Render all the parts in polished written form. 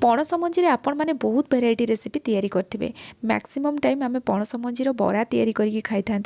पणस मंजी आपण मैंने बहुत भेराइटी रेसिपी तैयारी करथिबे। मैक्सिमम टाइम आम पणस मंजीर बरा तैयारी करके खाई था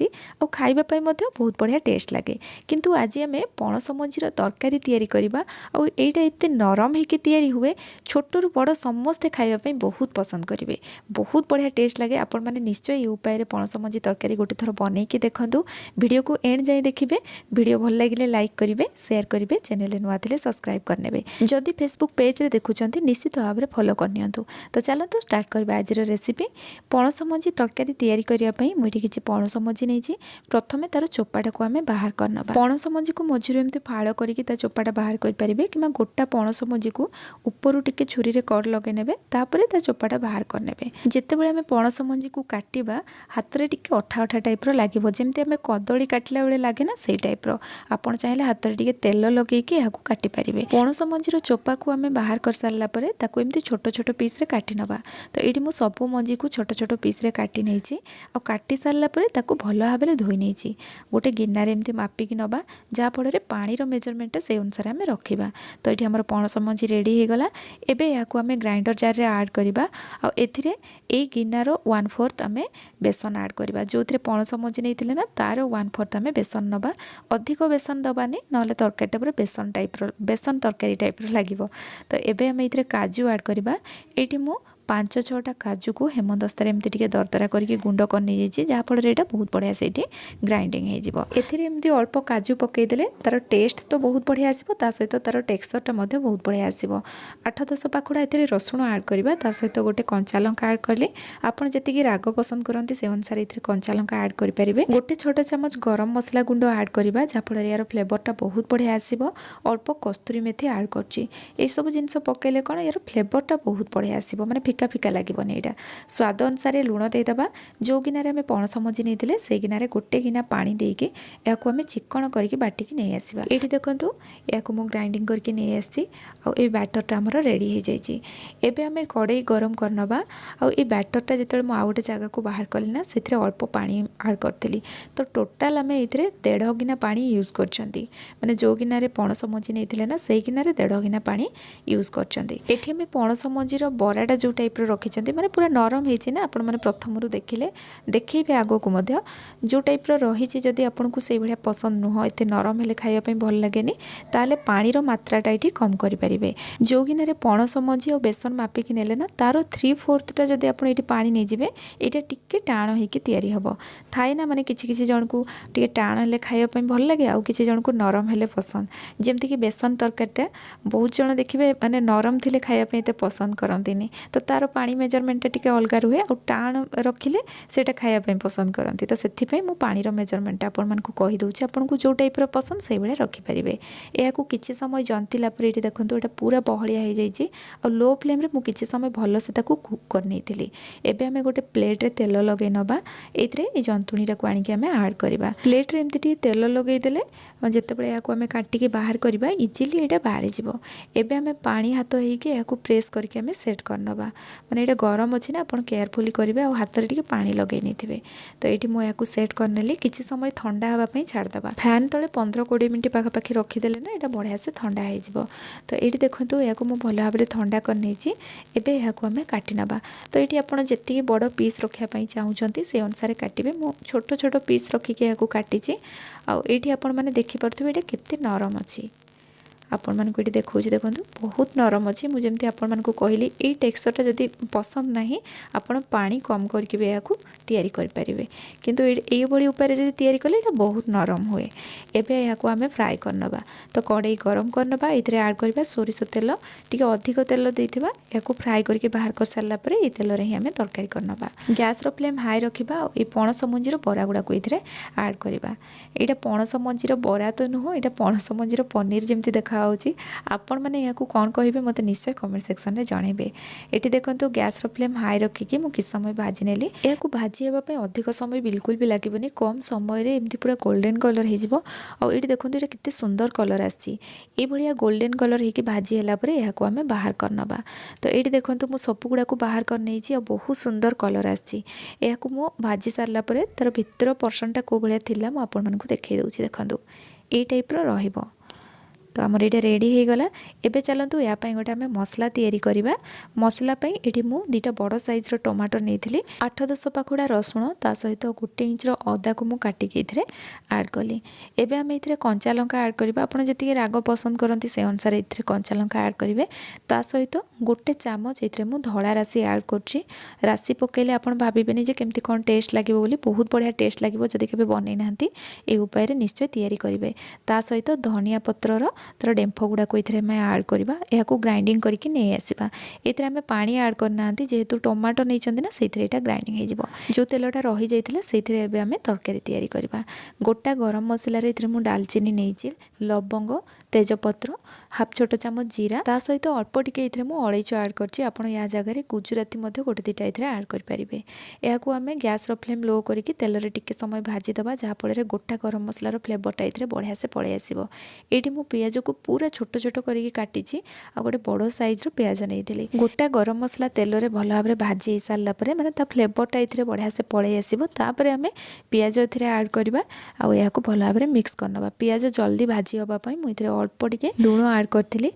और खाइबा बहुत बढ़िया टेस्ट लगे। किंतु आज आम पणस मंजीर तरकारी तैयारी करबा और एटा एते नरम होकर तैयारी हुए, छोटू बड़ समस्ते खाइबा बहुत पसंद करेंगे। बहुत बढ़िया टेस्ट लगे। आपण मैंने निश्चय ये उपाय पणस मंजी तरकारी गोटे थर बनईकी देखूँ। वीडियो को एंड जाए देखिए। वीडियो भल लगे लाइक करेंगे, शेयर करेंगे, चैनल नुआ थे सब्सक्राइब करने। जदि फेसबुक पेज रे देखुंत निश्चित भाव में फॉलो करनी। तो चलते स्टार्ट करवा आज रेसिपी। पणस मंजी तरकारी तैयारी करने मुझे किसी पणस मंजी नहीं। प्रथम तार चोपाटा को आम बाहर करना। पणस मंजी को मझीर एमती फाड़ करके चोपाटा बाहर करेंगे कि गोटा पणस मंजी को ऊपर टिके छुरी रे कट लगे नेबे, तापर ता चोपाटा बाहर करने। जिते बड़े आम पणस मंजी को काटिबा हाथ में टिके अठा अठा टाइप लगे, जमती आम कदली काटिला बेले लगे ना से टाइप। आपड़ चाहिए हाथ में टिके तेल लगेकी या काटि पारे। पणस मंजीर चोपा को आम बाहर कर सारा एमती छोट छोट पीस रे काटी नबा। तो ये मुझे सबू मंजी को छोट छोट पीस रे काटी नहीं और काटी सारा भल भाव में धोई नहीं गोटे गिनारे एमती मापिकी नबा, जहाँफल पानी मेजरमेंट से अनुसार आम रखा। तो ये आम पणस मंजी रेडी हो गला। एबे याकू आम ग्राइंडर जार रे ऐड करबा और एथिरे ए गिनार 1/4 आम बेसन ऐड करबा। जो थे पणस मंजी नहीं ना तार 1/4 आम बेसन नबा। अधिक बेसन दबानी ना तरकारीटा पूरा बेसन टाइप बेसन तरकारी टाइप लगे। तो एबे आम ये काजू ऐड करबा। ये मु 5-6टा काजू को हेमदस्तार एमती टिके दरदरा करके गुंड कर नहीं जाइए, जहाँफल यहाँ बहुत बढ़िया से ग्राइंडिंग होमती। अल्प काजू पकईदे तार टेस्ट तो बहुत बढ़िया आसो, सहित तार टेक्सचरटा बहुत बढ़िया आसो। 8-10 पाखुड़ा ये रसुण ऐड करवा, सहित गोटे कंचा लंका ऐड कले। आपड़ जी राग पसंद करते से अनुसार ये कंचा लंका ऐड करेंगे। गोटे छोट चामच गरम मसला गुंड ऐड करवा, जहाँफल यार फ्लेवरटा बहुत बढ़िया आसो। अल्प कस्तूरी मेथी ऐड कर सब जिनस पकईले कौन यार फ्लेवरटा बहुत बढ़िया आसो, माने फिका फिका लगभग। यहाँ स्वाद अनुसार लुण देदेबा। जो गिनारे आम पणस मंजी नहीं से गिनारे गोटे गिना पानी देके याकू आम चिकन करके बाटिकी नहीं आसवा। ये देखूँ याकू मु ग्राइंडिंग करके नहीं आसी और ये बैटरटा आमर रेडी हो जाइए। एबे आम कड़े गरम करनबा और ये बैटरटा जो मुझे आउ गोटे जगह को बाहर कली ना से अल्प पानी ऐड करी। तो टोटाल आम ये 1.5 गिना पानी यूज कर माने जो गिनारे पणस मंजी नहीं ना से गिनारे 1.5 गिना पानी यूज कर। पणस मंजीर बराटा जो टाइप रखी माने पूरा नरम होती ना, आपण मैंने प्रथम देखिले देखिए आग को जो टाइप रही। जदि आपन को से भाया पसंद नुह एत नरम हेले खाइबा भल लगे ताले पानीर मात्राटा ये कम करेंगे। जो गिनारे पणस मंजी और बेसन मापिकी नेले ना तार 3/4 जदि आप पानी नहीं यहाँ टिके टाण होकर तैयारी हम थाए ना। माने किसी किसी जन को टे टाण हेले खाइबा भल लगे, आउ किसी जन को नरम हेले पसंद। जमती कि बेसन तरकारीटा बहुत जन देखिए माने नरम थिले खाइबा एत पसंद करती, तो तार पानी मेजरमेंट टिके अलग रुहे और टाण रखिले सेटा खाइबा पसंद करती। तो से मु पानीर मेजरमेंट आपण मानकु कहि दउछि, आपन को जो टाइप पसंद से भाया रखिपारे। यह किसी समय जंतिला पर ये देखो यहाँ पूरा बहलिया हो जाइए और लो फ्लेम रे मु किसी समय भल से कुक कर नहीं। एबे आमे गोटे प्लेट रे तेल लगे नबा, ये जंतुणीटा को आनिक आमे ऐड करबा। प्लेट रे एमती तेल लगे देले जिते बड़े याकू आमे काटिके बाहर करबा इजिली ये बाहरी जीवो। एबे आमे पानी हाथ होइके याकू प्रेस करके आमे सेट करनबा। माने ये गरम अच्छी ना, आप केयरफुली करेंगे और हाथ में पानी लगे नहीं। तो ये मुझे सेट करनेली किसी समय ठंडा हाँपाई छाड़देबा। फैन तले 15-20 मिनट पाखापाखि रखीदेले ना यहाँ बढ़िया से ठंडा हो। तो ये देखो या भल भाव में ठंडा करनी। एबे यहाँ आम काटी नबा। तो ये आपड़ जी बड़ पीस रखापी चाहूँगी से अनुसार काटे। मु छोट छोट पीस रखिकी यहाँ काटी आईटी आपण मैंने देखिपे ये केते नरम अच्छी। आपण मानक ये देखा देखो बहुत नरम अच्छी। मुझे आपण मानक कहली ये टेक्सचरटा जदि पसंद ना आपण पानी कम करके भी यहाँ तैयारी करेंगे, किंतु ये बड़ी उपाय जब तैयारी कले ये बहुत नरम हुए। एबे यहाँ आम फ्राए करनबा। तो कड़े गरम करनबा, ये ऐड करबा सोरिष तेल टी अधिक तेल देथिबा। यहाँ फ्राए करके बाहर कर सारा पर ये तेल रे ही आम तरकारी करनबा। गैस रो फ्लेम हाई रखा और ये पणस मंजीर बरा गुड़ा को ये ऐड करबा। यहाँ पणस मंजीर बरा तो नुह, यहाँ पणस मंजीर पनीर जमी देखा आपण मैंने यहाँ कौन कहे मत निश्चय कमेंट सेक्शन में जनइबे। ये देखो गैस रो फ्लेम हाई रखिकी मु किस समय भाजी नेली। यहाँ भाजी होगापी अधिक समय बिल्कुल भी लगे, कम समय एमती पूरा गोल्डन कलर हो। और ये देखो ये कितने सुंदर कलर आसी भाया गोल्डन कलर होगी भाजी है यहाँ आम बाहर करनबा। तो ये देखो मु सबुगुड़ा को बाहर कर नहीं बहुत सुंदर कलर आसी। मु भाजी सारा तार भितर पर्सनटा कौ भाया थी मुझे देखई दूसरी देखो ये टाइप रहिबो। तो आमर ये रेडी हो गला। एबे चलतु या गोटे आम मसला तैयारी करवा। मसला ये मु 2टा बड़ साइज्र टमाटर नहीं 8-10 पाखुड़ा रसुण ता सहित 1 इंच अदा को मुझे काटिकी आड कली। एबे आम ये कंचा लंका आड करवा। आपड़ जी राग पसंद करती से अनुसार ये कंचा लंका आड करेंगे। ता सहित 1 चामच ये धड़ा राशि आड कर राशि पकईले आप भावेनि केमती कौन टेस्ट लगे बोली। बहुत बढ़िया टेस्ट लगे जदि के बनई ना ये उपाय निश्चय तैयारी करेंगे। ता सहित धनिया पत्रर तर डेम्फ गुड़ा को ये आड करवा। यह ग्राइंडिंग करके नहीं आसवा। ये आम पानी आड करना जेहेतु टमाटो नहीं ना से ग्राइंडिंग हो जो तेलटा रही जाता से आम तरकारी तैयारी करवा। गोटा गरम मसला मुझे डालचीनी नहीं लवंग तेजपत्र हाफ छोट चामच जीरा ता सहित अल्प टिके अलैच आड कर जगह गुजराती गोटे 2टा ये आड करेंगे। यह आम गैस फ्लेम लो करके तेल टिके समय भाजीदे जहाँफल गोटा गरम मसलार फ्लेवरटा ये बढ़िया से पलि आसो। ये मुझे पियाज को पूरा छोट छोट करके काटी गोटे बड़ साइज्र पियाज नहीं गोटा गरम मसला तेल में भल भाव भाजी सारापर मैंने फ्लेवरटा ये बढ़िया से पलि आसो। आम पियाज ये आड करवा या भल भाव मिक्स करना। पियाज जल्दी भाजी हाँपाई मुझे अल्प टिके लुण आड करी।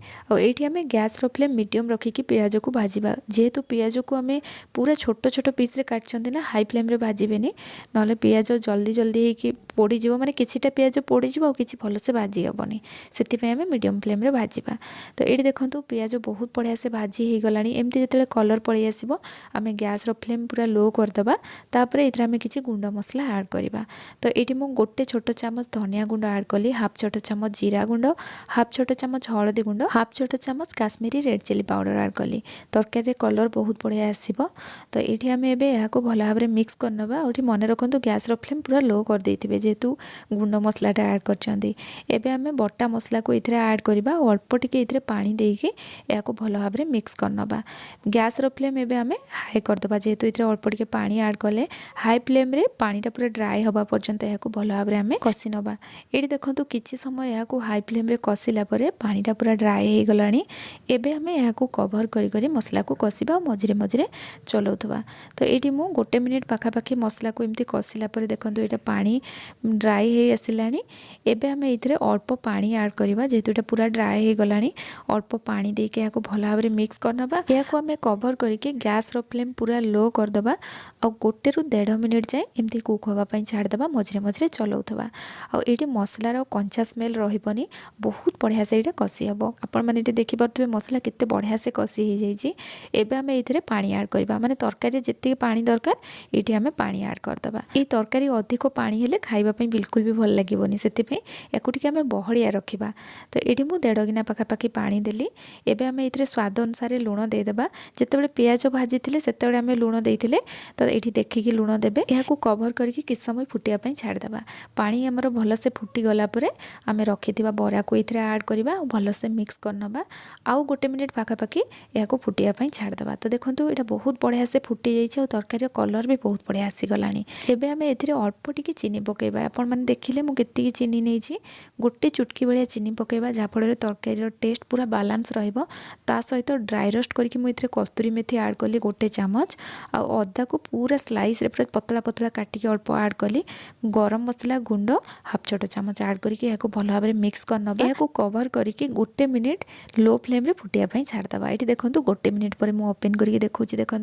आम गैस फ्लेम मीडियम रखिकी पियाज को भाजवा। जेहेतु पियाज को आम पूरा छोट छोट पीस काटते ना हाई फ्लेम रे भाजबेनि ना पियाज जल्दी जल्दी हो पोड़ीज माने किछिटा पियाज पोड़ीज और किसी भलसे भाजी हेनी से आम मीडियम फ्लेम रे भाजवा। तो ये देखो पियाज बहुत बढ़िया से भाजी हो गला। एमती जो कलर पलि आसो आम गैस फ्लेम पूरा लो करदे। तापर ये आम किसी गुंड मसला आड करवा। तो ये मुझे गोटे छोट चामच धनिया गुंड आड कली हाफ छोट चामच जीरा गुंड हाफ छोट चामच हलदी गुंड हाफ छोट चामच काश्मीरी रेड चिली पाउडर आड कली। तरकारी कलर बहुत बढ़िया आसो। तो ये आम यहाँ भल भाव मिक्स करनवा। और मन रखु गैस फ्लेम पूरा लो कर देथिबे जेहेतु गुंड मसलाटा आड करछंती। एबे आम बटा मसला को इथरे आड करबा अल्प टिके इथरे पानी देके या भल भाव मिक्स करनवा। गैस फ्लेम एबे आम हाई करदबा जेहेतु इथरे अल्प टिके पानी आड कले हाई फ्लेम रे पानीटा पूरा ड्राई हवा पर्यंत या भल भाव आम कषि नवा। ये देखो किछि समय या हाई फ्लेम रे कषिला परे पानीटा पूरा ड्राई हो गलानी। एबे आम या कभर करी करी मसला को कषिबा मझिरे मझिरे चलाउथबा। तो ये मुझे 1 मिनिट पाखापाखि मसला को एमती कषिला परे देखो ये पानी ड्राई हो आसलानी। एबे आम ये अल्प पानी आड करवा जेहेतु ये पूरा ड्राई हो गलानी। अल्प पानी देके या भल भाव मिक्स करनवा। या आम कभर करके गैस फ्लेम पूरा लो करदबा और 1 ରୁ 1.5 मिनिट जाए एमती कुक होगापाई छाड़दबा मझिरे मझिरे चलाउथबा। और ये मसलार कंचा स्मेल रहिबनी बहुत बढ़िया से ये कषि हम। आपण मैंने देखिपे मसला केते बढ़िया से कषि हो जाइए। एबे आम ये पानी आड करवा माने तरकारी जितनी पानी दरकार ये आम पानी आड करदबा। ये तरकारी अधिक पानी हेले खाइबापी बिल्कुल भी भल लगे से आम बहलिया रखा। तो ये मुझे 1.5 गिना पाखापाखि पानी देली। एबे आम ये स्वाद अनुसार लुण देदेबा। जितेबाला पियाज भाजी से आम लुण देते तो ये देखिकी लुण देवे। यहाँ कभर करके किस समय फुटियापाई छाड़देबा। पानी आमर भलसे फुटी गलापर आम रखिथिबा बरा को ये आड करवा और भलसे मिक्स करनवा। आउ 1 मिनिट पाखापाखि यहाँ फुटियापाई छाड़देबा। तो देखो ये बहुत बढ़िया से फुटी जाइए और तरकारी कलर भी बहुत बढ़िया आसीगला। एबे आम ए अल्प टिके चीनी पकेबा। आपण मैंने देखिले मुझे केतिकी चीनी नहीं गोटे चुटकी भाया चीनी पकेबा जहाँफल तरकारी टेस्ट पूरा बालांस रहिबो। ता सहित ड्राई रोस्ट करके मुझे कस्तूरी मेथी आड कली 1 चामच आ अदा को पूरा स्लाइस रे पूरा पतला पतला काटिकी अल्प आड कली। गरम मसला गुंड हाफ छोट चामच आड करके यहाँ भल भाव मिक्स करनवा। यहाँ कभर करके 1 मिनिट लो फ्लेम रे फुटियापाई छाड़दबा। ये देखो 1 मिनिट पर मुझे ओपन करके देखूँ। देखो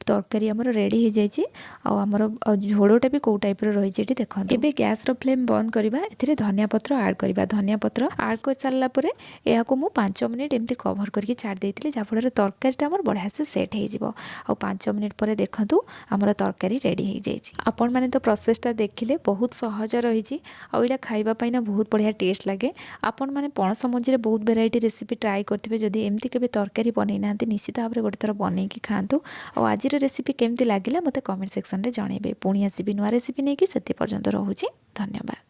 तरकारी आमर रेडी हो जाइए आमर झोड़टा भी कौ टाइप रही है देखो। एबे गैस फ्लेम बंद करवा। ए धनिया पत्र आड करवा। धनिया पत्र आड कर सारा पर यह 5 मिनिट एमती कभर करके छाड़ देती जहाँफल तरकारीटा आमर बढ़िया से सेट हो 5 मिनिट पर देखूँ आमर तरकारी रेडी हो जाइए। आपण मैंने तो प्रोसेसटा देखिले बहुत सहज रही। आईटा खाइबापाई ना बहुत बढ़िया टेस्ट लगे। आपण मैंने पणस मझिरे बहुत वेराइटी रेसिपी ट्राए करेंगे। जदि एमती केबे तरकारी बनई ना निश्चित भाव में गोटे थर बनईकी खातु। आज रेसिपी केमती लगिला मते कमेंट सेक्शन रे जणेबे। पुणी आसीबी नुआ रेसिपी नहीं कि से पर्यंत रहुछि। धन्यवाद।